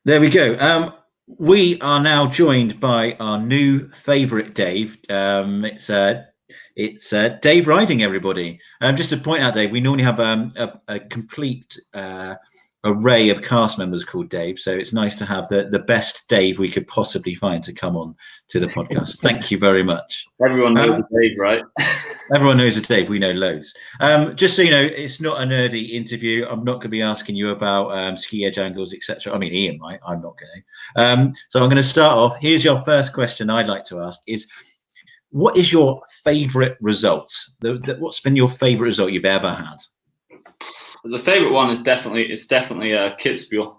There we go. We are now joined by our new favourite Dave. It's Dave Riding, everybody. Just to point out, Dave, we normally have a complete array of cast members called Dave, so it's nice to have the best Dave we could possibly find to come on to the podcast. Thank you very much. Everyone knows Dave, right? Everyone knows a Dave. We know loads. Just so you know, it's not a nerdy interview. I'm not going to be asking you about ski edge angles, etc. I mean, Ian might. I'm not going. So I'm going to start off. Here's your first question I'd like to ask is, what is your favourite result? What's been your favourite result you've ever had? The favourite one is definitely Kitzbühel,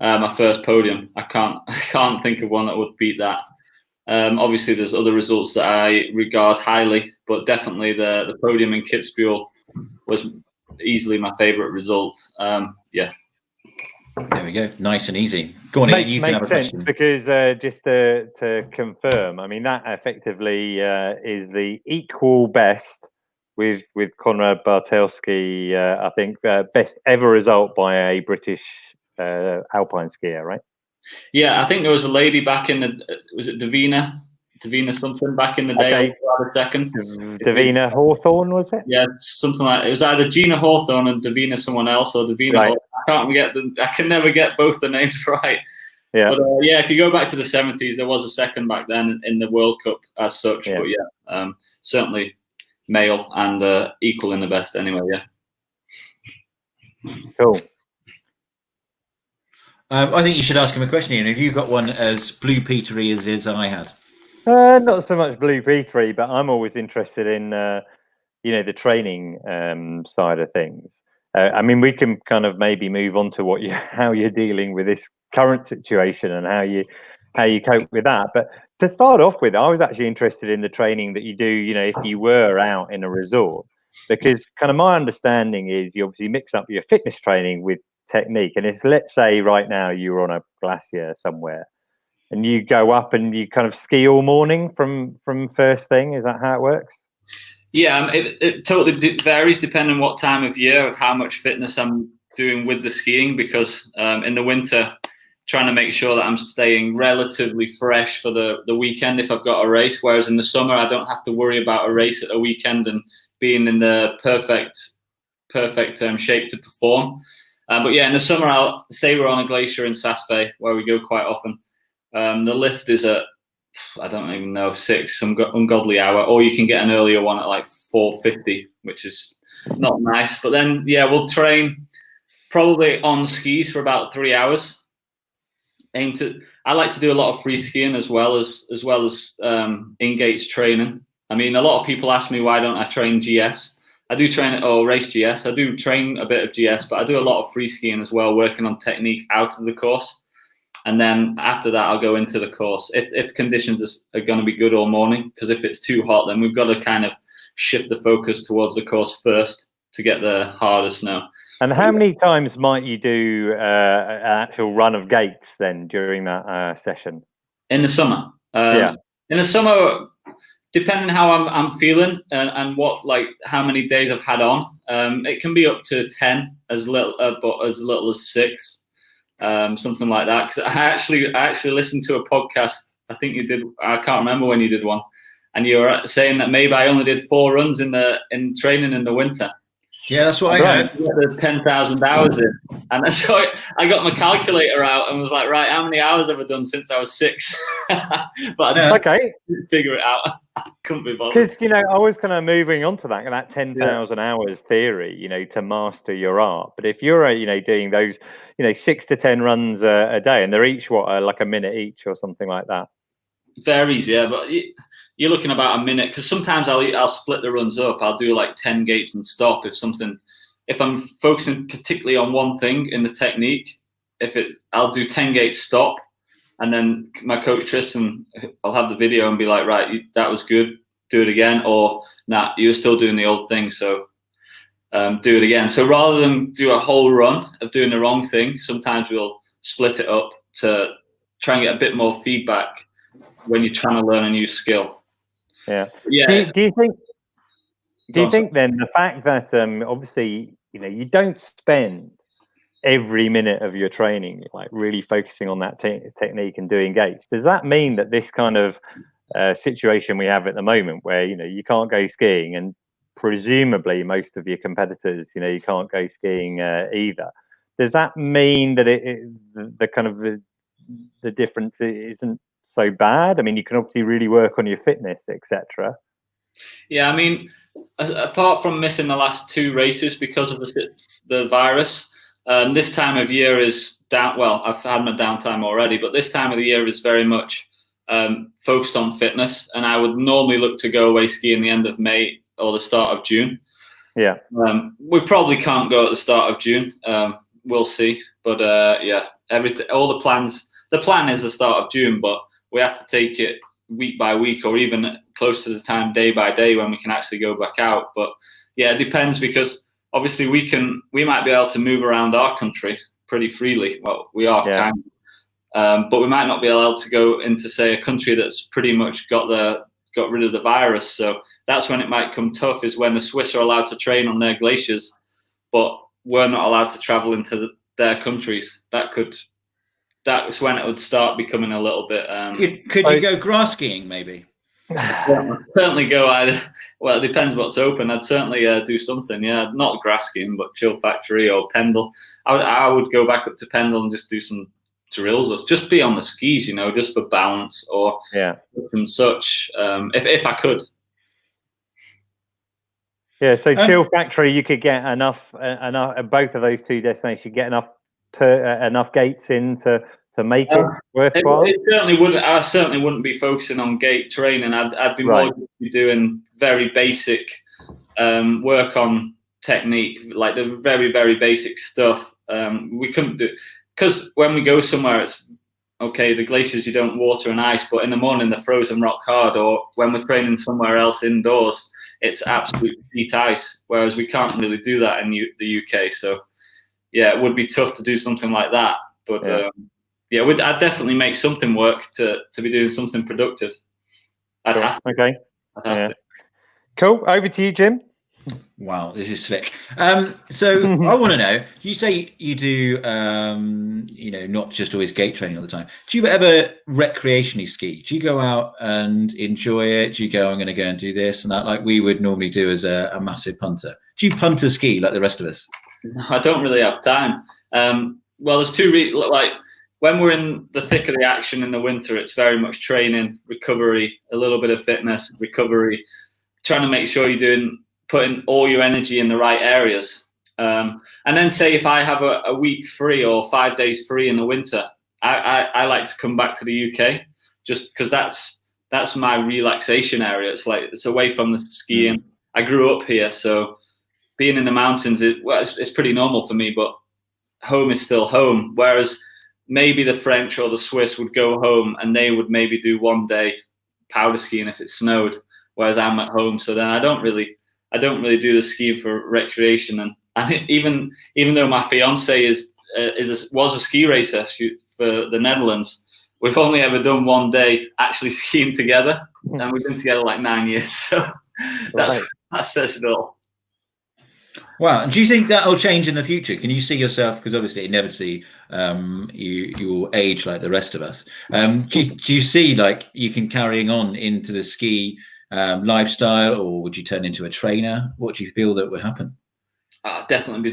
my first podium. I can't think of one that would beat that. Obviously, there's other results that I regard highly, but definitely the podium in Kitzbühel was easily my favourite result. Yeah. There we go. Nice and easy. Go on, Ian, you can have a question. Because just to confirm, I mean, that effectively is the equal best with Konrad Bartelski, I think, best ever result by a British alpine skier, right? Yeah, I think there was a lady back in was it Davina something back in the day? Okay. Second. Davina Hawthorne, was it? Yeah, something like it was either Gina Hawthorne and Davina someone else, or Davina. Right. I can never get both the names right. Yeah. But yeah, if you go back to the 70s, there was a second back then in the World Cup as such. Yeah. But yeah, certainly male and equal in the best anyway. Yeah. Cool. I think you should ask him a question, Ian. Have you got one as blue Petery as I had? Not so much blue Petery, but I'm always interested in the training side of things. I mean, we can kind of maybe move on to how you're dealing with this current situation and how you cope with that. But to start off with, I was actually interested in the training that you do, if you were out in a resort, because kind of my understanding is you obviously mix up your fitness training with technique. And it's, let's say right now you're on a glacier somewhere and you go up and you kind of ski all morning from first thing. Is that how it works? Yeah, it totally varies depending on what time of year of how much fitness I'm doing with the skiing, because in the winter, trying to make sure that I'm staying relatively fresh for the weekend if I've got a race, whereas in the summer, I don't have to worry about a race at a weekend and being in the perfect shape to perform. But yeah, in the summer, I'll say we're on a glacier in Saas-Fee, where we go quite often. The lift is at, I don't even know, 6, some ungodly hour, or you can get an earlier one at like 4:50, which is not nice. But then, yeah, we'll train probably on skis for about 3 hours. I like to do a lot of free skiing as well as in-gates training. I mean, a lot of people ask me why don't I train GS. I do train or race GS. I do train a bit of GS, but I do a lot of free skiing as well, working on technique out of the course. And then after that, I'll go into the course if conditions are going to be good all morning. Because if it's too hot, then we've got to kind of shift the focus towards the course first to get the harder snow. And how many times might you do an actual run of gates then during that session? In the summer? Yeah. In the summer, depending how I'm feeling and what, like, how many days I've had on, it can be up to 10, as little as 6. Something like that. Because I actually listened to a podcast. I think you did. I can't remember when you did one, and you were saying that maybe I only did 4 runs in training in the winter. Yeah, that's what I heard. The 10,000 hours in, and so I got my calculator out and was like, right, how many hours have I done since I was 6? But I didn't figure it out. I couldn't be bothered. Because I was kind of moving on to that 10,000 hours theory, to master your art. But if you're doing those 6 to 10 runs a day, and they're each like a minute each or something like that. Varies, yeah, but you're looking about a minute, because sometimes I'll split the runs up. I'll do like 10 gates and stop if I'm focusing particularly on one thing in the technique. I'll do 10 gates, stop, and then my coach Tristan, I'll have the video and be like, right, that was good, do it again, or nah, you were still doing the old thing, so do it again. So rather than do a whole run of doing the wrong thing, sometimes we'll split it up to try and get a bit more feedback when you're trying to learn a new skill. Yeah. Yeah. Do you think then the fact that obviously you don't spend every minute of your training, like really focusing on that technique and doing gates. Does that mean that this kind of situation we have at the moment, where you can't go skiing, and presumably most of your competitors, you can't go skiing either, does that mean that the kind of the difference isn't so bad? I mean, you can obviously really work on your fitness, etc. Yeah, I mean, apart from missing the last 2 races because of the virus, this time of year is down. Well, I've had my downtime already, but this time of the year is very much focused on fitness. And I would normally look to go away skiing the end of May or the start of June. Yeah. We probably can't go at the start of June. We'll see. But yeah, all the plans. The plan is the start of June, but we have to take it week by week, or even close to the time, day by day, when we can actually go back out. But yeah, it depends, because obviously we might be able to move around our country pretty freely. Well, we are kind of, but we might not be allowed to go into, say, a country that's pretty much got rid of the virus. So that's when it might come tough, is when the Swiss are allowed to train on their glaciers, but we're not allowed to travel into their countries. That's when it would start becoming a little bit. Could you go grass skiing, maybe? Yeah, certainly go either. Well, it depends what's open. I'd certainly do something. Yeah, not grass skiing, but Chill Factory or Pendle. I would go back up to Pendle and just do some drills, or just be on the skis, just for balance, or and such. If I could. Yeah. So Chill Factory, you could get enough both of those 2 destinations. You get enough gates in to make it worthwhile. It certainly would. I certainly wouldn't be focusing on gate training. I'd be more doing very basic work on technique, like the very, very basic stuff. We couldn't do, because when we go somewhere, it's okay. The glaciers, you don't water and ice, but in the morning they're frozen rock hard. Or when we're training somewhere else indoors, it's absolute sheet ice. Whereas we can't really do that in the UK. So yeah, it would be tough to do something like that. But yeah, I'd definitely make something work to be doing something productive. I'd have to. Okay. I'd have to. Cool. Over to you, Jim. Wow, this is slick. So I want to know, you say you do, not just always gate training all the time. Do you ever recreationally ski? Do you go out and enjoy it? Do you go, I'm going to go and do this and that, like we would normally do as a massive punter? Do you punt or ski like the rest of us? No, I don't really have time. Well, there's 2 like when we're in the thick of the action in the winter, it's very much training, recovery, a little bit of fitness, recovery, trying to make sure you're putting all your energy in the right areas. And then say if I have a week free or 5 days free in the winter, I like to come back to the UK, just because that's my relaxation area. It's away from the skiing. I grew up here, so being in the mountains, it's pretty normal for me, but home is still home. Whereas maybe the French or the Swiss would go home and they would maybe do 1 day powder skiing if it snowed, whereas I'm at home. So then I don't really do the skiing for recreation. And even though my fiance was a ski racer for the Netherlands, we've only ever done 1 day actually skiing together, and we've been together like 9 years. So that says it all. Wow. Do you think that will change in the future? Can you see yourself, because obviously inevitably you will age like the rest of us. Do you see like you can carrying on into the ski lifestyle, or would you turn into a trainer? What do you feel that would happen? I'd definitely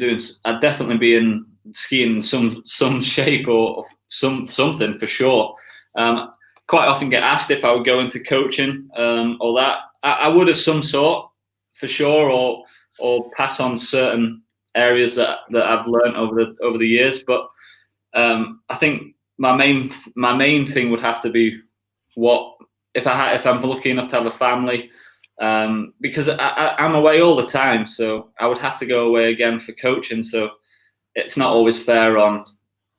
be in skiing in some shape or something for sure. Quite often get asked if I would go into coaching or that. I would of some sort for sure, or pass on certain areas that I've learned over the years. But I think my main thing would have to be if I'm lucky enough to have a family, because I'm away all the time, so I would have to go away again for coaching. So it's not always fair on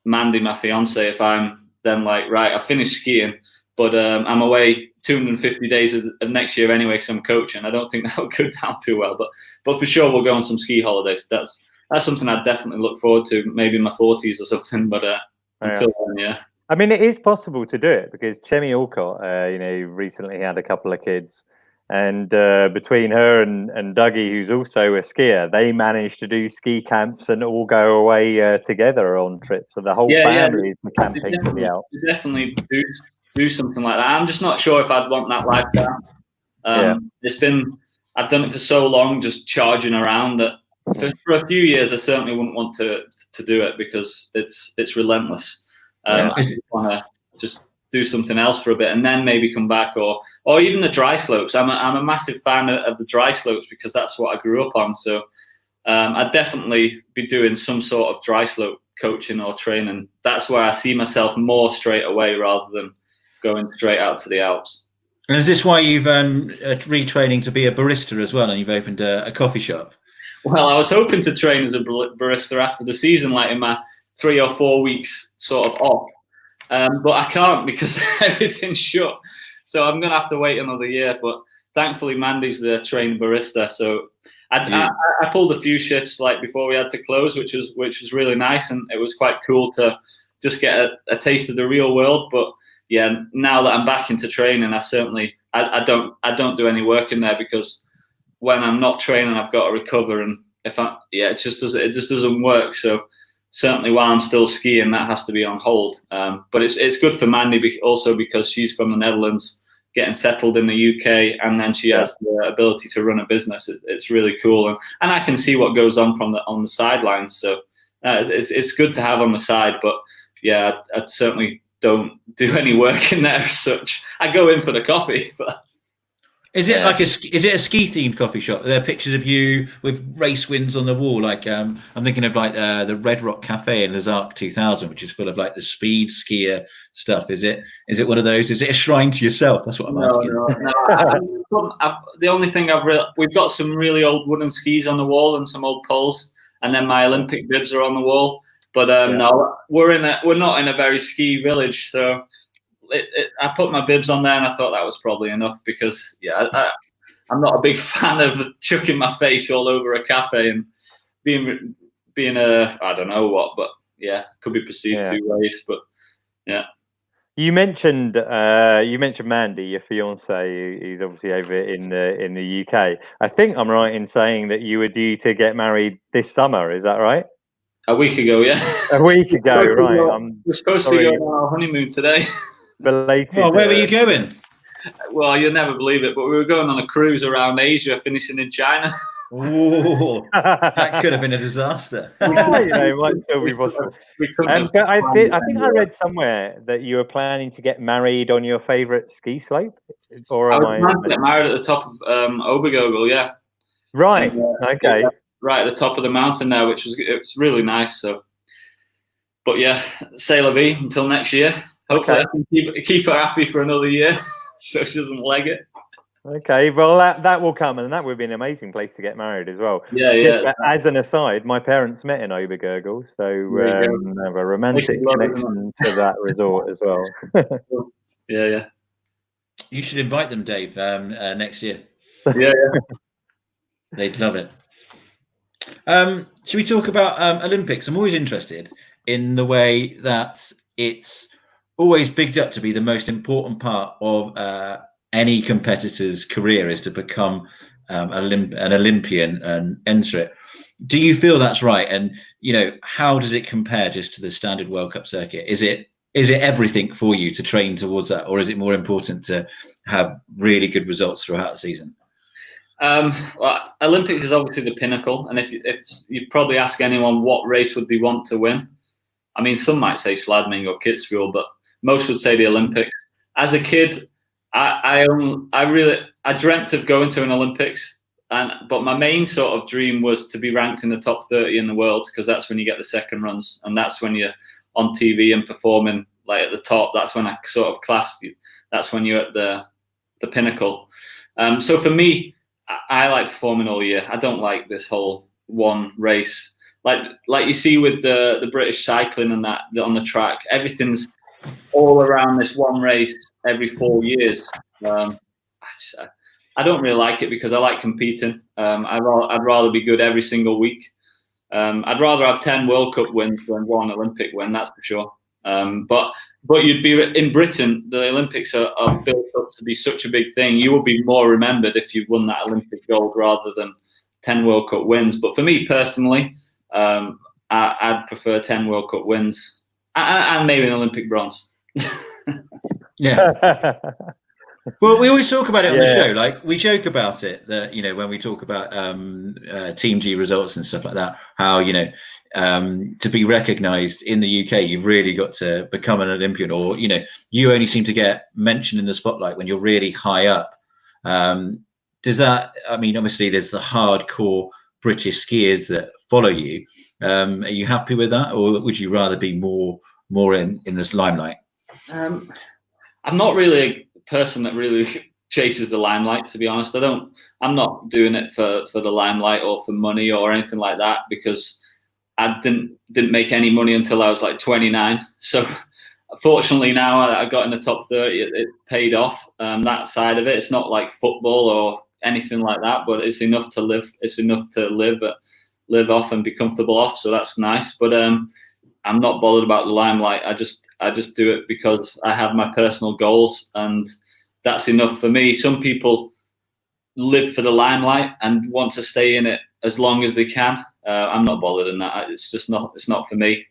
Mandy, my fiance, if I'm then like, right, I finished skiing, but I'm away 250 days of next year anyway because I'm coaching. I don't think that would go down too well, but for sure we'll go on some ski holidays. That's something I'd definitely look forward to, maybe in my 40s or something. But until then, yeah. I mean, it is possible to do it, because Chemi Alcott, recently had a couple of kids, And between her and Dougie, who's also a skier, they managed to do ski camps and all go away together on trips. So the whole family is camping for the Alps. Definitely do something like that. I'm just not sure if I'd want that lifestyle. It's been, I've done it for so long, just charging around, that for a few years I certainly wouldn't want to do it, because it's relentless. I just want to just do something else for a bit and then maybe come back, or even the dry slopes. I'm a massive fan of the dry slopes because that's what I grew up on. So I'd definitely be doing some sort of dry slope coaching or training. That's where I see myself more straight away, rather than going straight out to the Alps. And is this why you've retraining to be a barista as well, and you've opened a coffee shop? Well, I was hoping to train as a barista after the season, like in my 3 or 4 weeks sort of off. But I can't because everything's shut. So I'm going to have to wait another year. But thankfully, Mandy's the trained barista. So I pulled a few shifts like before we had to close, which was really nice. And it was quite cool to just get a taste of the real world. But yeah, now that I'm back into training, I don't do any work in there, because when I'm not training, I've got to recover. And it just doesn't work. So certainly while I'm still skiing, that has to be on hold. But it's good for Mandy also because she's from the Netherlands, getting settled in the UK, and then she has the ability to run a business. It's really cool, and I can see what goes on on the sidelines. So it's good to have on the side. But yeah, I certainly don't do any work in there as such. I go in for the coffee, but. Is it is it a ski themed coffee shop? There are pictures of you with race wins on the wall. Like I'm thinking of like the Red Rock Cafe in Les Arcs 2000, which is full of like the speed skier stuff. Is it one of those? Is it a shrine to yourself? That's what I'm asking. No. The only thing we've got some really old wooden skis on the wall and some old poles, and then my Olympic bibs are on the wall. But no, we're not in a very ski village, so. I put my bibs on there, and I thought that was probably enough, because I'm not a big fan of chucking my face all over a cafe and being I don't know what, but yeah, could be perceived two ways. But yeah, you mentioned Mandy, your fiance, who's obviously over in the UK. I think I'm right in saying that you were due to get married this summer. Is that right? A week ago, yeah. A week ago, right? We're supposed to be going on our honeymoon today. Belated. Oh, where were you going? Well, you'll never believe it, but we were going on a cruise around Asia, finishing in China. Oh, that could have been a disaster. It might still be possible. But I think I read somewhere that you were planning to get married on your favourite ski slope, or I was planning to get married at the top of Obergurgl, yeah. Right. Okay. Right at the top of the mountain there, which was really nice. So, but yeah, c'est la vie until next year. Hopefully, I can keep her happy for another year, so she doesn't leg it. Okay, well that will come, and that would be an amazing place to get married as well. Yeah. As an aside, my parents met in Obergurgl, so I have a romantic connection to that resort as well. Yeah. You should invite them, Dave, next year. Yeah. They'd love it. Should we talk about Olympics? I'm always interested in the way that it's always bigged up to be the most important part of any competitor's career is to become an Olympian and enter it. Do you feel that's right? And how does it compare just to the standard World Cup circuit? Is it everything for you to train towards that, or is it more important to have really good results throughout the season? Well, Olympics is obviously the pinnacle, and if you probably ask anyone what race would they want to win, I mean, some might say Schladming or Kitzbühel, but most would say the Olympics. As a kid, I dreamt of going to an Olympics, but my main sort of dream was to be ranked in the top 30 in the world, because that's when you get the second runs, and that's when you're on TV and performing like at the top. That's when I sort of classed you. That's when you're at the pinnacle. So for me, I like performing all year. I don't like this whole one race. Like you see with the British cycling and that on the track, everything's all around this one race every 4 years. I don't really like it because I like competing. I'd rather be good every single week. I'd rather have 10 World Cup wins than one Olympic win, that's for sure. But you'd be in Britain. The Olympics are built up to be such a big thing. You will be more remembered if you won that Olympic gold rather than 10 World Cup wins. But for me personally, I'd prefer 10 World Cup wins and maybe an Olympic bronze. Yeah. Well, we always talk about it on the show. Like, we joke about it that, you know, when we talk about Team G results and stuff like that, how, you know, to be recognised in the UK, you've really got to become an Olympian, or, you know, you only seem to get mentioned in the spotlight when you're really high up. Does that, I mean, obviously there's the hardcore British skiers that follow you. Are you happy with that, or would you rather be more in this limelight? I'm not really a person that really chases the limelight, to be honest. I'm not doing it for the limelight or for money or anything like that, because I didn't make any money until I was like 29. So fortunately now I got in the top 30, it paid off, that side of it. It's not like football or anything like that, but it's enough to live. It's enough to live off and be comfortable off. So that's nice. But I'm not bothered about the limelight. I just do it because I have my personal goals, and that's enough for me. Some people live for the limelight and want to stay in it as long as they can. I'm not bothered in that. It's not for me.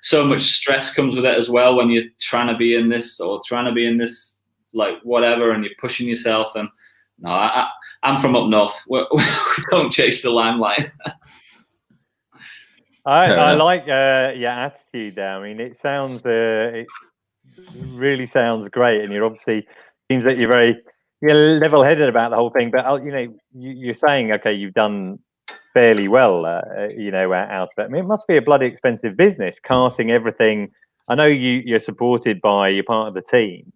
So much stress comes with it as well when you're trying to be in this or trying to be in this, like, whatever, and you're pushing yourself. And no, I'm from up north. We don't chase the limelight. I like your attitude there. I mean, it sounds, it really sounds great, and you're obviously, seems that you're level-headed about the whole thing. But you know, you're saying, okay, you've done fairly well, you know, out of it. I mean, it must be a bloody expensive business, carting everything. I know you're supported by, you're part of the team,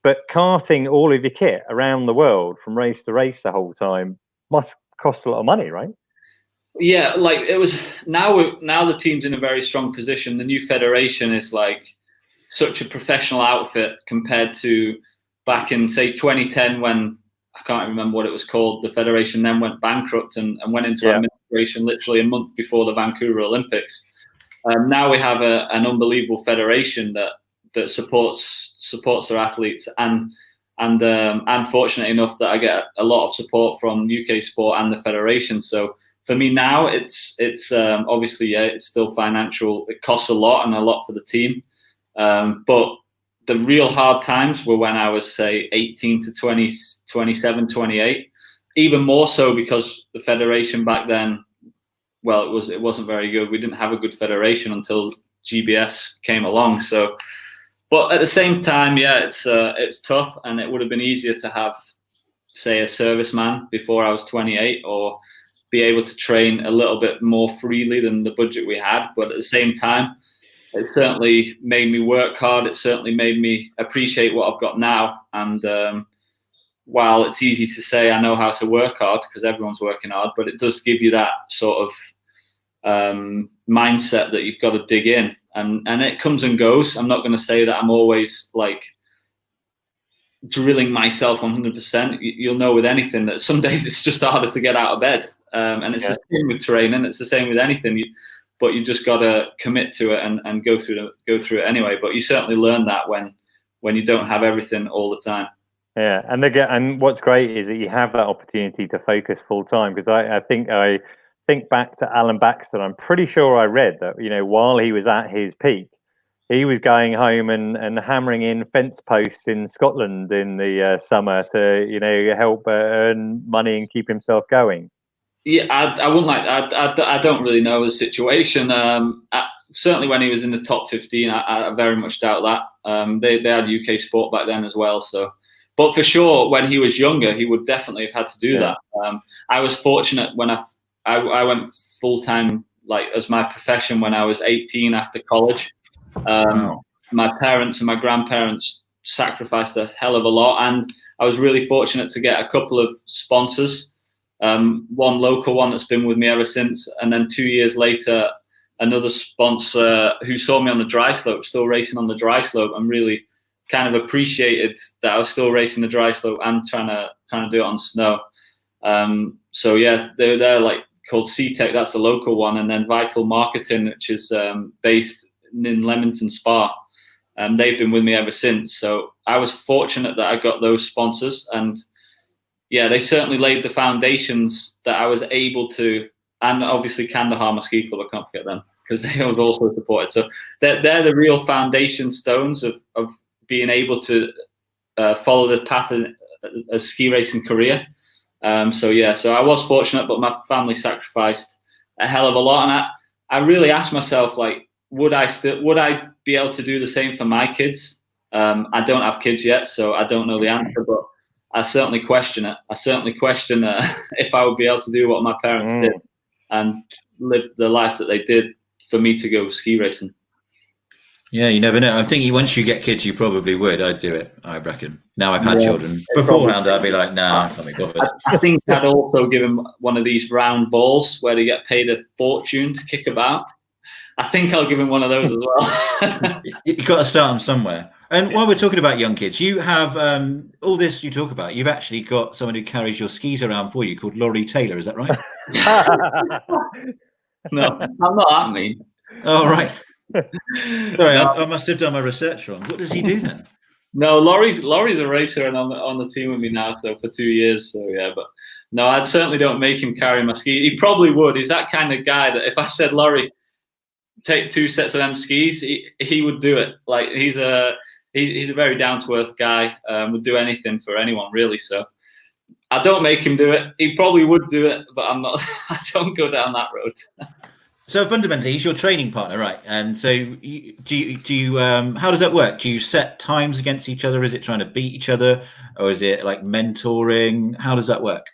but carting all of your kit around the world from race to race the whole time must cost a lot of money, right? Yeah, like, it was. Now the team's in a very strong position. The new federation is like such a professional outfit compared to back in, say, 2010, when I can't remember what it was called. The federation then went bankrupt and went into administration literally a month before the Vancouver Olympics. Now we have an unbelievable federation that supports their athletes, and I'm fortunate enough that I get a lot of support from UK Sport and the federation. So for me now, it's obviously, it's still financial. It costs a lot and a lot for the team. But the real hard times were when I was, say, 18 to 20, 27, 28. Even more so because the federation back then, well, it wasn't very good. We didn't have a good federation until GBS came along. So, but at the same time, yeah, it's tough, and it would have been easier to have, say, a serviceman before I was 28, or be able to train a little bit more freely than the budget we had. But at the same time, it certainly made me work hard. It certainly made me appreciate what I've got now. And while it's easy to say I know how to work hard, because everyone's working hard, but it does give you that sort of mindset that you've got to dig in. And it comes and goes. I'm not going to say that I'm always like drilling myself 100%. You'll know with anything that some days it's just harder to get out of bed. And it's the same with training. It's the same with anything. But you just got to commit to it and go through it anyway. But you certainly learn that when you don't have everything all the time. Yeah, and what's great is that you have that opportunity to focus full time. Because I think back to Alan Baxter. I'm pretty sure I read that, you know, while he was at his peak, he was going home and hammering in fence posts in Scotland in the summer to, you know, help earn money and keep himself going. Yeah, I wouldn't like. I don't really know the situation. Certainly, when he was in the top 15, I very much doubt that. They had UK Sport back then as well. So, but for sure, when he was younger, he would definitely have had to do that. I was fortunate when I went full time, like, as my profession when I was 18 after college. Wow. My parents and my grandparents sacrificed a hell of a lot, and I was really fortunate to get a couple of sponsors. One local one that's been with me ever since, and then 2 years later, another sponsor who saw me on the dry slope, still racing on the dry slope, and really kind of appreciated that I was still racing the dry slope and trying to do it on snow. So yeah, they're like called CTEC, that's the local one, and then Vital Marketing, which is based in Leamington Spa. They've been with me ever since. So I was fortunate that I got those sponsors, and yeah, they certainly laid the foundations that I was able to, and obviously Kandahar Ski Club, I can't forget them, because they have also supported. So they're the real foundation stones of being able to follow the path of a ski racing career. So I was fortunate, but my family sacrificed a hell of a lot, and I really asked myself, like, would I be able to do the same for my kids? I don't have kids yet, so I don't know the answer, but I certainly question it. I certainly question if I would be able to do what my parents did and live the life that they did for me to go ski racing. Yeah, you never know. I'm thinking once you get kids, you probably would. I'd do it, I reckon. Now I've had children. Beforehand, I'd be like, nah, I can't be bothered. I think I'd also give him one of these round balls where they get paid a fortune to kick about. I think I'll give him one of those as well. You've got to start them somewhere. And while we're talking about young kids, you have all this you talk about. You've actually got someone who carries your skis around for you called Laurie Taylor. Is that right? No, I'm not that mean. Oh, right. Sorry, I must have done my research wrong. What does he do then? No, Laurie's a racer and on the team with me now, so for 2 years. So yeah, but no, I certainly don't make him carry my ski. He probably would. He's that kind of guy that if I said, Laurie, take 2 sets of them skis, he would do it. Like he's a very down to earth guy. Would do anything for anyone really. So I don't make him do it. He probably would do it, but I'm not. I don't go down that road. So fundamentally, he's your training partner, right? And so, do you? How does that work? Do you set times against each other? Is it trying to beat each other, or is it like mentoring? How does that work?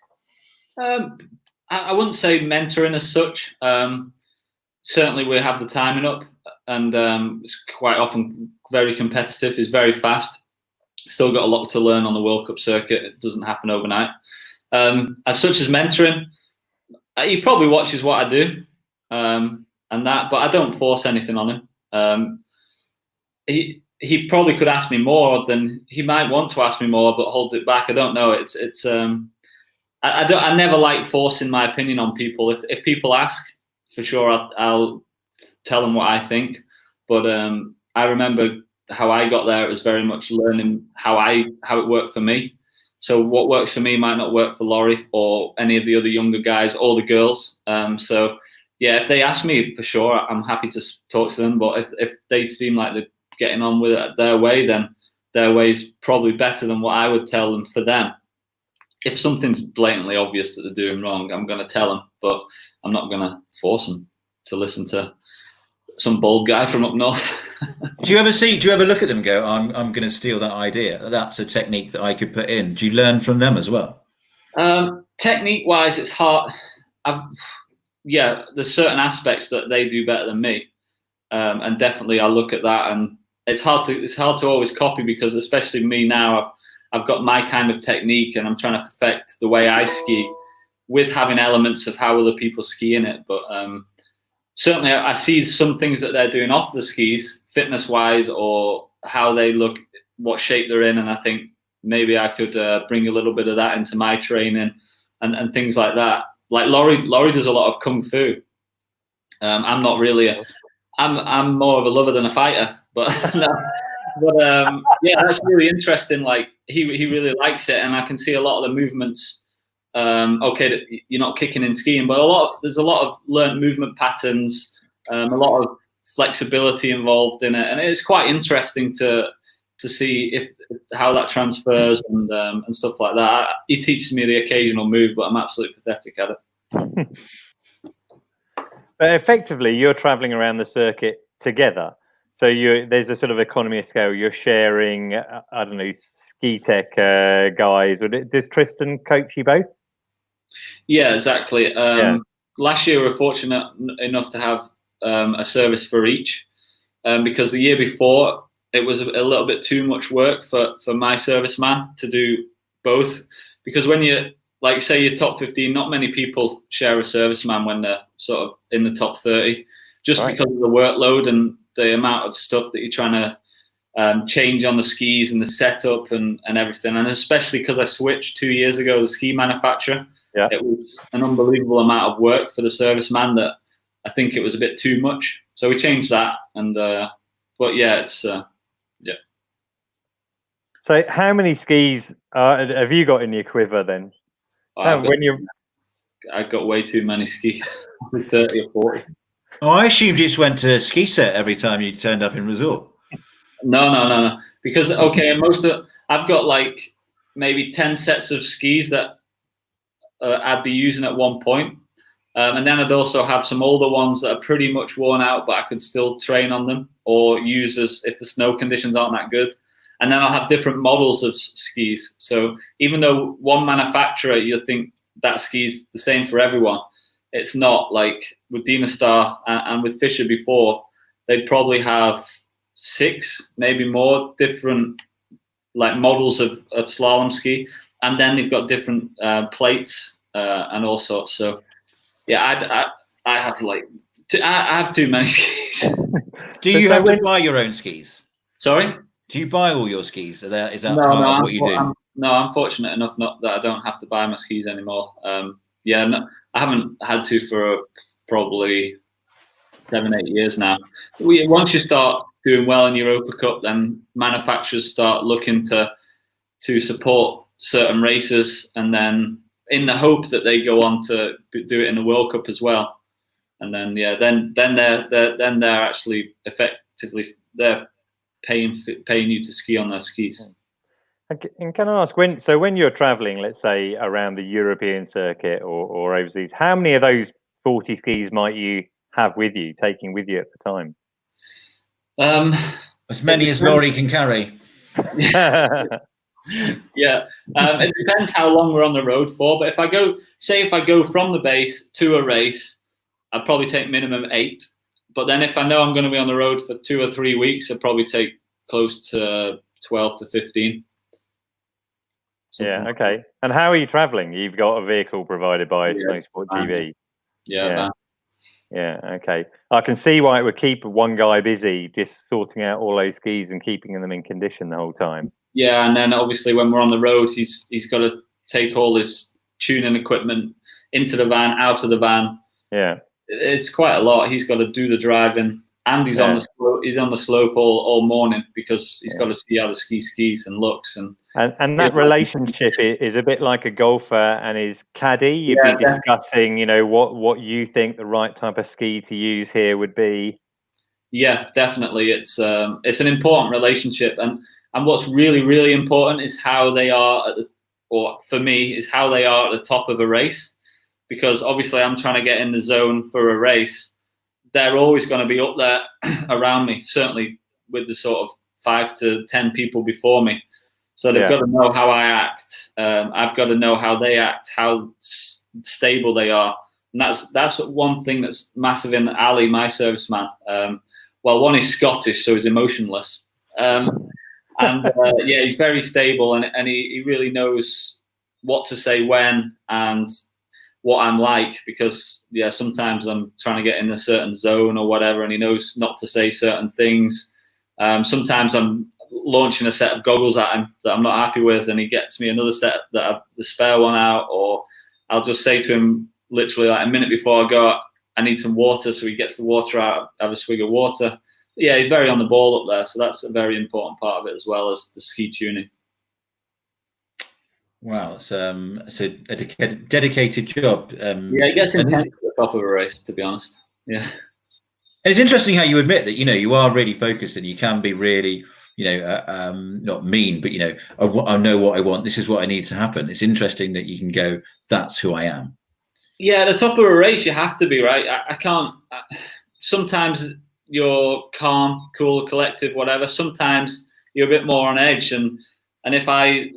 I wouldn't say mentoring as such. Certainly, we have the timing up, and it's quite often very competitive. He's very fast. Still got a lot to learn on the World Cup circuit. It doesn't happen overnight. As such as mentoring, he probably watches what I do. And that, but I don't force anything on him. He probably could ask me more than he might want to ask me more, but holds it back. I don't know. I never like forcing my opinion on people. If people ask, for sure I'll tell them what I think. But I remember how I got there. It was very much learning how it worked for me. So what works for me might not work for Laurie or any of the other younger guys or the girls. So. Yeah, if they ask me, for sure, I'm happy to talk to them. But if they seem like they're getting on with it their way, then their way is probably better than what I would tell them for them. If something's blatantly obvious that they're doing wrong, I'm going to tell them, but I'm not going to force them to listen to some bald guy from up north. Do you ever look at them and go, I'm going to steal that idea? That's a technique that I could put in. Do you learn from them as well? Technique-wise, it's hard. Yeah, there's certain aspects that they do better than me, and definitely I look at that, and it's hard to always copy because especially me now, I've got my kind of technique and I'm trying to perfect the way I ski with having elements of how other people ski in it. But certainly I see some things that they're doing off the skis, fitness-wise, or how they look, what shape they're in, and I think maybe I could bring a little bit of that into my training and things like that. Like Laurie does a lot of kung fu. I'm not really I'm more of a lover than a fighter, but yeah, that's really interesting. Like he really likes it, and I can see a lot of the movements. Okay, you're not kicking in skiing, but there's a lot of learned movement patterns, a lot of flexibility involved in it, and it's quite interesting to see how that transfers and stuff like that. He teaches me the occasional move, but I'm absolutely pathetic at it. But effectively, you're traveling around the circuit together. So there's a sort of economy of scale. You're sharing, I don't know, ski tech guys. Does Tristan coach you both? Yeah, exactly. Last year, we were fortunate enough to have a service for each, because the year before, it was a little bit too much work for my serviceman to do both. Because when you, like, say you're top 15, not many people share a serviceman when they're sort of in the top 30, just right. Because of the workload and the amount of stuff that you're trying to change on the skis and the setup and everything. And especially because I switched 2 years ago to ski manufacturer, It was an unbelievable amount of work for the serviceman that I think it was a bit too much. So we changed that. And but yeah, it's yeah. So how many skis have you got in your quiver then? I've got way too many skis, 30 or 40. Oh, I assumed you just went to ski set every time you turned up in resort. No. Because I've got like maybe 10 sets of skis that I'd be using at one point. And then I'd also have some older ones that are pretty much worn out, but I could still train on them or use as if the snow conditions aren't that good. And then I'll have different models of skis. So even though one manufacturer, you'll think that ski's the same for everyone, it's not. Like with Dynastar and with Fischer before, they'd probably have 6, maybe more different like models of slalom ski. And then they've got different plates and all sorts. So yeah, I have like, I have too many skis. Do you have to buy your own skis? Sorry? Do you buy all your skis? Is that no, part of what you do? I'm fortunate enough not that I don't have to buy my skis anymore. I haven't had to for probably 7-8 years now. Once you start doing well in Europa Cup, then manufacturers start looking to support certain races, and then in the hope that they go on to do it in the World Cup as well. And then then they're actually effectively paying you to ski on their skis. And can I ask, when you're traveling, let's say around the European circuit or overseas, how many of those 40 skis might you have with you, taking with you at the time? As many as Laurie can carry. Yeah, it depends how long we're on the road for. But if I go from the base to a race, I'd probably take minimum 8. But then if I know I'm going to be on the road for 2 or 3 weeks, I'd probably take close to 12 to 15. Yeah, okay. And how are you traveling? You've got a vehicle provided by Snowsport GB. Yeah, okay. I can see why it would keep one guy busy, just sorting out all those skis and keeping them in condition the whole time. Yeah, and then obviously when we're on the road, he's got to take all his tuning equipment into the van, out of the van. Yeah, it's quite a lot. He's got to do the driving, and he's on the slope all morning because he's got to see how the skis and looks and that relationship is a bit like a golfer and his caddy. You'd be discussing, what you think the right type of ski to use here would be. Yeah, definitely. It's an important relationship, and what's really, really important is how they are for me, is how they are at the top of a race. Because obviously I'm trying to get in the zone for a race. They're always going to be up there around me, certainly with the sort of 5 to 10 people before me. So they've got to know how I act. I've got to know how they act, how stable they are. And that's one thing that's massive in Ali, my serviceman. Well, one is Scottish, so he's emotionless. He's very stable, and he really knows what to say when and what I'm like, because sometimes I'm trying to get in a certain zone or whatever, and he knows not to say certain things. Sometimes I'm launching a set of goggles at him that I'm not happy with, and he gets me another set that I've the spare one out, or I'll just say to him literally like a minute before I go, I need some water, so he gets the water out, have a swig of water. Yeah, he's very on the ball up there, so that's a very important part of it, as well as the ski tuning. Wow, it's a dedicated job. He gets intense at the top of a race, to be honest. Yeah. And it's interesting how you admit that, you are really focused, and you can be really, not mean, but, I know what I want. This is what I need to happen. It's interesting that you can go, that's who I am. Yeah, at the top of a race, you have to be, right? I can't. Sometimes you're calm, cool, collective, whatever. Sometimes you're a bit more on edge, and if I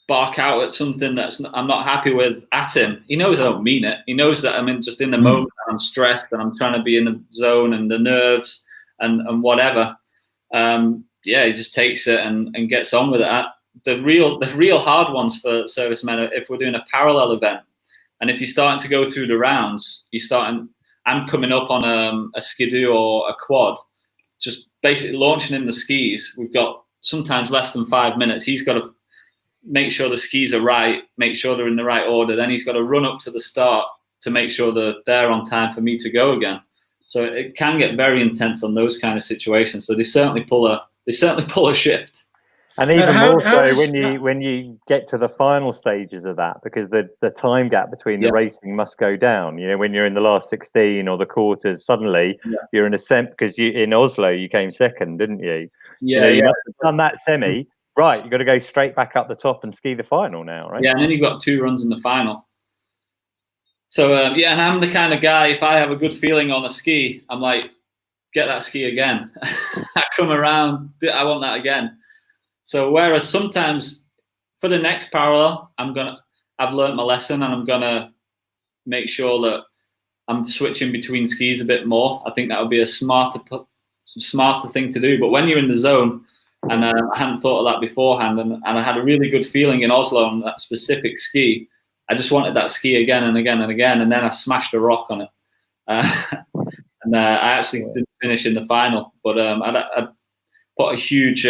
bark out at something I'm not happy with at him, he knows I don't mean it. He knows that I'm just in the moment, and I'm stressed, and I'm trying to be in the zone and the nerves and whatever. He just takes it and gets on with it. The real hard ones for servicemen are if we're doing a parallel event, and if you're starting to go through the rounds, I'm coming up on a skidoo or a quad, just basically launching in the skis. We've got sometimes less than 5 minutes. He's got to make sure the skis are right, make sure they're in the right order. Then he's got to run up to the start to make sure that they're on time for me to go again. So it can get very intense on those kind of situations. So they certainly pull a shift. And even more so when you get to the final stages of that, because the time gap between the racing must go down. You know, when you're in the last 16 or the quarters, suddenly you're in a because in Oslo you came second, didn't you? Yeah, you must have done that semi. Right, you've got to go straight back up the top and ski the final now, right? Yeah, and then you've got 2 runs in the final. So and I'm the kind of guy, if I have a good feeling on a ski, I'm like, get that ski again. I come around, I want that again. So whereas sometimes for the next parallel, I've learned my lesson, and I'm gonna make sure that I'm switching between skis a bit more. I think that would be a smarter thing to do. But when you're in the zone, and I hadn't thought of that beforehand, and I had a really good feeling in Oslo on that specific ski. I just wanted that ski again and again and again, and then I smashed a rock on it. And I actually didn't finish in the final, but I put a huge,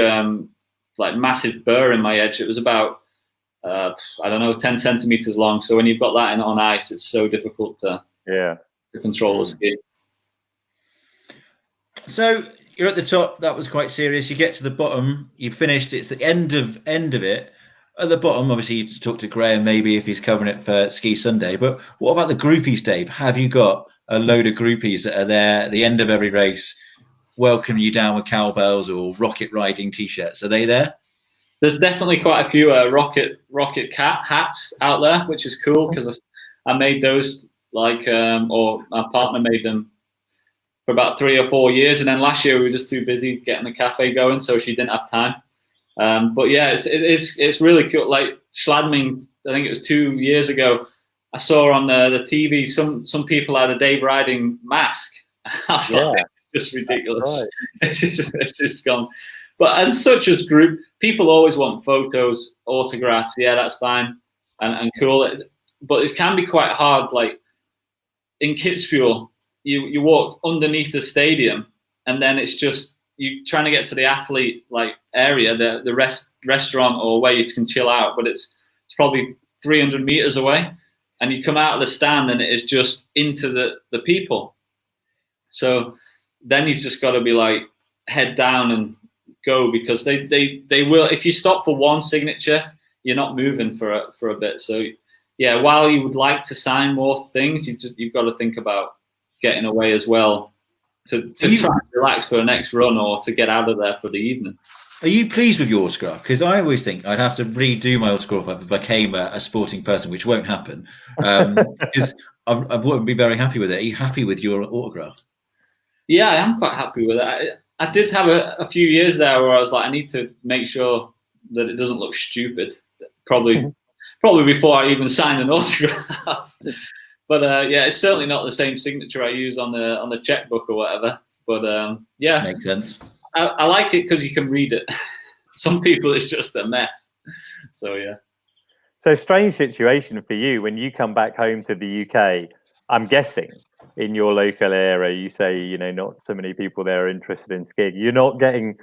massive burr in my edge. It was about, 10 centimeters long. So when you've got that on ice, it's so difficult to control the ski. So you're at the top. That was quite serious. You get to the bottom. You finished. It's the end of it. At the bottom, obviously, you talk to Graham maybe if he's covering it for Ski Sunday. But what about the groupies, Dave? Have you got a load of groupies that are there at the end of every race, welcome you down with cowbells or rocket riding T-shirts? Are they there? There's definitely quite a few rocket cat hats out there, which is cool because I made those or my partner made them for about 3 or 4 years, and then last year we were just too busy getting the cafe going, so she didn't have time. But yeah, it's really cool. Like Schladming, I think it was 2 years ago, I saw on the TV some people had a Dave Riding mask. I was like, it's just ridiculous. Right. It's just gone. But as such as group, people always want photos, autographs. Yeah, that's fine and cool. But it can be quite hard. Like in Kitzbühel, you walk underneath the stadium, and then it's just you trying to get to the athlete area, the restaurant or where you can chill out. But it's probably 300 meters away, and you come out of the stand, and it is just into the people. So then you've just got to be like head down and go, because they will, if you stop for one signature, you're not moving for a bit. So yeah, while you would like to sign more things, you've got to think about getting away as well to try and relax for the next run or to get out of there for the evening. Are you pleased with your autograph? Because I always think I'd have to redo my autograph if I became a sporting person, which won't happen. Because I wouldn't be very happy with it. Are you happy with your autograph? Yeah, I am quite happy with it. I did have a few years there where I was like, I need to make sure that it doesn't look stupid. Probably before I even signed an autograph. But yeah, it's certainly not the same signature I use on the checkbook or whatever. But yeah, makes sense. I like it because you can read it. Some people it's just a mess. So yeah. So strange situation for you when you come back home to the UK. I'm guessing in your local area, you say, not so many people there are interested in skiing. You're not getting,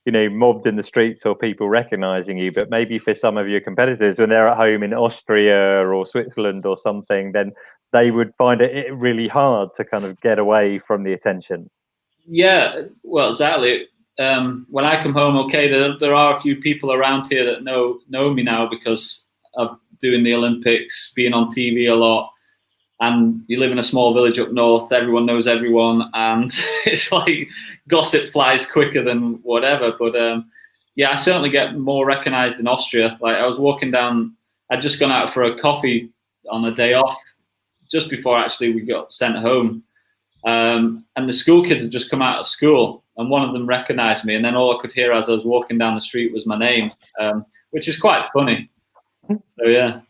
mobbed in the streets or people recognizing you, but maybe for some of your competitors, when they're at home in Austria or Switzerland or something, then they would find it really hard to kind of get away from the attention. Yeah, well, exactly. When I come home, okay, there are a few people around here that know me now because of doing the Olympics, being on TV a lot. And you live in a small village up north, everyone knows everyone, and it's like gossip flies quicker than whatever. But yeah, I certainly get more recognized in Austria. Like I was walking down, I'd just gone out for a coffee on a day off just before actually we got sent home. And the school kids had just come out of school, and one of them recognized me, and then all I could hear as I was walking down the street was my name, which is quite funny. So yeah.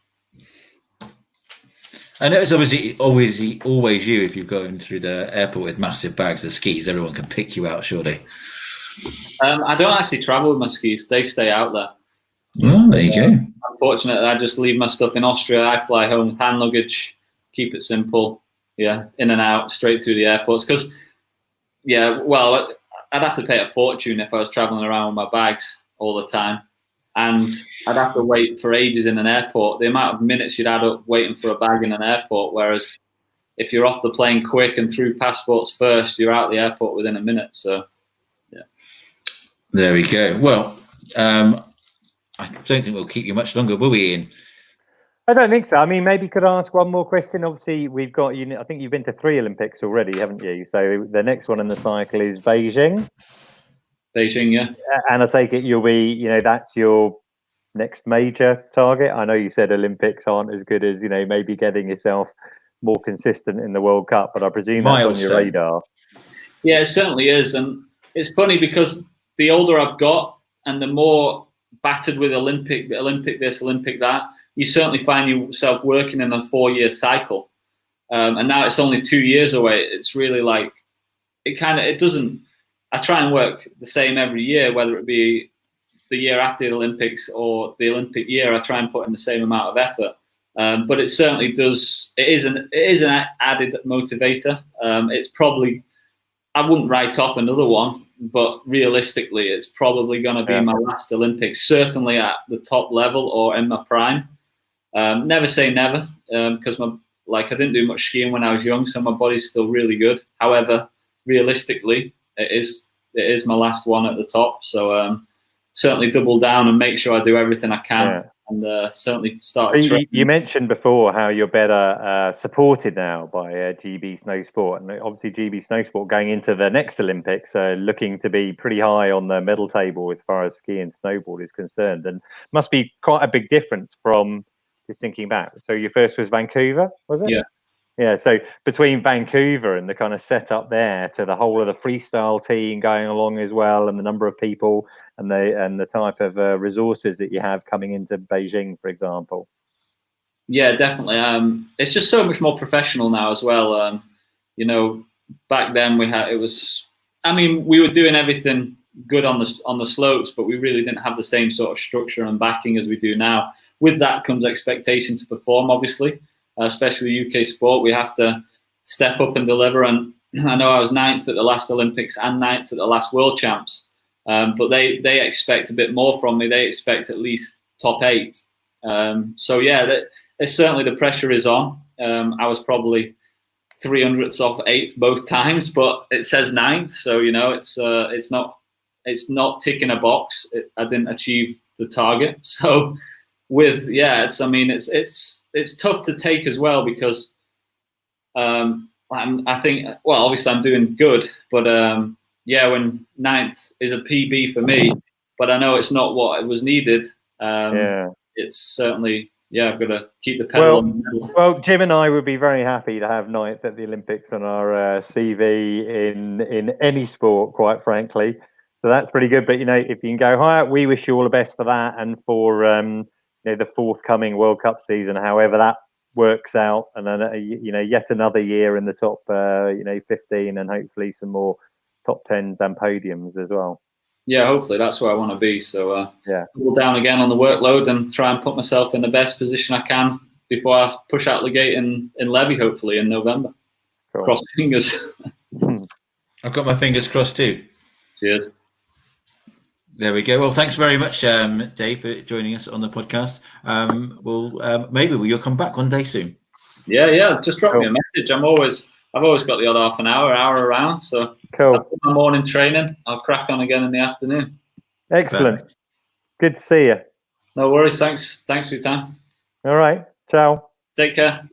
And it's obviously always you if you're going through the airport with massive bags of skis. Everyone can pick you out, surely. I don't actually travel with my skis. They stay out there. Oh, there you go. Unfortunately, I just leave my stuff in Austria. I fly home with hand luggage, keep it simple. Yeah, in and out, straight through the airports. Because, yeah, well, I'd have to pay a fortune if I was traveling around with my bags all the time. And I'd have to wait for ages in an airport. The amount of minutes you'd add up waiting for a bag in an airport, whereas if you're off the plane quick and through passports first, you're out the airport within a minute. So, yeah. There we go. Well, I don't think we'll keep you much longer, will we, Ian? I don't think so. I mean, maybe could I ask one more question? Obviously, we've got you. I think you've been to 3 Olympics already, haven't you? So the next one in the cycle is Beijing. Beijing, yeah. And I take it you'll be, that's your next major target. I know you said Olympics aren't as good as, maybe getting yourself more consistent in the World Cup, but I presume that's on your radar. Yeah, it certainly is. And it's funny because the older I've got and the more battered with Olympic this, Olympic that, you certainly find yourself working in a 4-year cycle. And now it's only 2 years away. It's really like, it doesn't, I try and work the same every year, whether it be the year after the Olympics or the Olympic year, I try and put in the same amount of effort. But it certainly does, it is an added motivator. It's probably, I wouldn't write off another one, but realistically, it's probably going to be my last Olympics, certainly at the top level or in my prime. Never say never, because I didn't do much skiing when I was young, so my body's still really good. However, realistically, it is my last one at the top. So certainly double down and make sure I do everything I can, and certainly start. You mentioned before how you're better supported now by GB Snowsport, and obviously GB Snowsport going into the next Olympics, looking to be pretty high on the medal table as far as ski and snowboard is concerned, and must be quite a big difference from. Just thinking back, so your first was Vancouver, was it? Yeah. So between Vancouver and the kind of setup there, to the whole of the freestyle team going along as well, and the number of people and the type of resources that you have coming into Beijing, for example. Yeah, definitely. It's just so much more professional now as well. Back then we were doing everything good on the slopes, but we really didn't have the same sort of structure and backing as we do now. With that comes expectation to perform, obviously, especially UK sport. We have to step up and deliver. And I know I was 9th at the last Olympics and 9th at the last World Champs, but they expect a bit more from me. They expect at least top 8. So yeah, it's certainly the pressure is on. I was probably 300ths off 8th both times, but it says 9th, so it's not ticking a box. I didn't achieve the target, so. It's tough to take as well because I think obviously I'm doing good, but when 9th is a PB for me, but I know it's not what was needed. It's certainly I've got to keep the pedal on the middle. Well, Jim and I would be very happy to have 9th at the Olympics on our CV in any sport, quite frankly. So that's pretty good. But if you can go higher, we wish you all the best for that and for the forthcoming World Cup season, however that works out, and then yet another year in the top 15, and hopefully some more top 10s and podiums as well. Yeah, hopefully that's where I want to be. So pull down again on the workload and try and put myself in the best position I can before I push out the gate in Levy, hopefully in November. Cool. Cross fingers. I've got my fingers crossed too. Cheers. There we go. Well, thanks very much, Dave, for joining us on the podcast. Maybe you'll come back one day soon. Yeah. Just drop me a message. I've always got the odd half an hour around. So cool. After my morning training, I'll crack on again in the afternoon. Excellent. Perfect. Good to see you. No worries. Thanks for your time. All right. Ciao. Take care.